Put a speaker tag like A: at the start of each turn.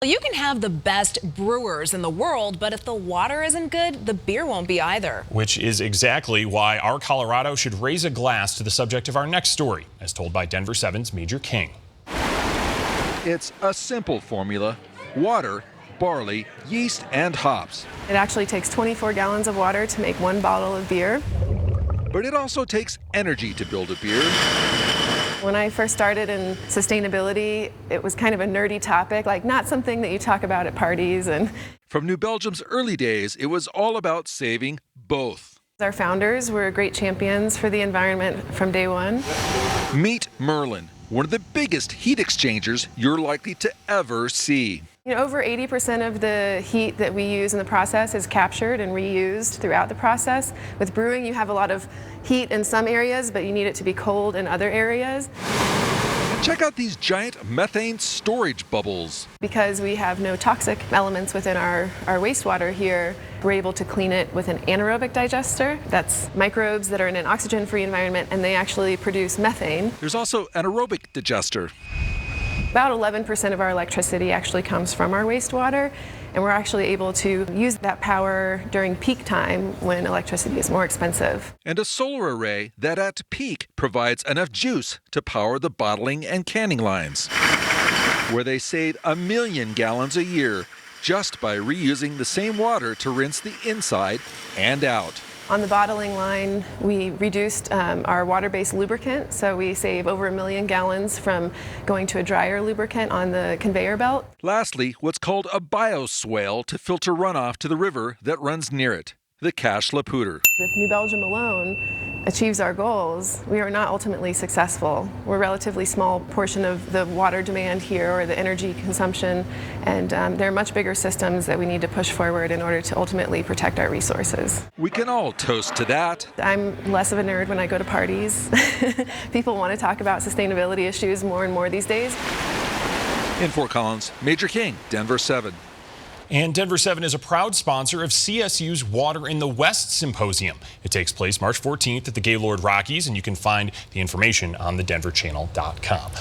A: You can have the best brewers in the world, but if the water isn't good, the beer won't be either.
B: Which is exactly why our Colorado should raise a glass to the subject of our next story, as told by Denver 7's Major King.
C: It's a simple formula: water, barley, yeast, and hops.
D: It actually takes 24 gallons of water to make 1 bottle of beer.
C: But it also takes energy to build a beer.
D: When I first started in sustainability, it was kind of a nerdy topic, like not something that you talk about at parties. And
C: From New Belgium's early days, it was all about saving both.
D: our founders were great champions for the environment from day one.
C: Meet Merlin, one of the biggest heat exchangers you're likely to ever see.
D: Over 80% of the heat that we use in the process is captured and reused throughout the process. With brewing, you have a lot of heat in some areas, but you need it to be cold in other areas.
C: And check out these giant methane storage bubbles.
D: Because we have no toxic elements within our wastewater here, we're able to clean it with an anaerobic digester. That's microbes that are in an oxygen-free environment, and they actually produce methane.
C: There's also an aerobic digester.
D: About 11% of our electricity actually comes from our wastewater, and we're actually able to use that power during peak time when electricity is more expensive.
C: And a solar array that at peak provides enough juice to power the bottling and canning lines, where they save 1 million gallons a year just by reusing the same water to rinse the inside and out.
D: On the bottling line, we reduced our water-based lubricant, so we save over 1 million gallons from going to a drier lubricant on the conveyor belt.
C: Lastly, what's called a bioswale to filter runoff to the river that runs near it, the Cache La Poudre.
D: If New Belgium alone achieves our goals, we are not ultimately successful. We're a relatively small portion of the water demand here or the energy consumption, and there are much bigger systems that we need to push forward in order to ultimately protect our resources.
C: We can all toast to that.
D: I'm less of a nerd when I go to parties. People want to talk about sustainability issues more and more these days.
C: In Fort Collins, Major King, Denver 7.
B: And Denver 7 is a proud sponsor of CSU's Water in the West Symposium. It takes place March 14th at the Gaylord Rockies, and you can find the information on thedenverchannel.com.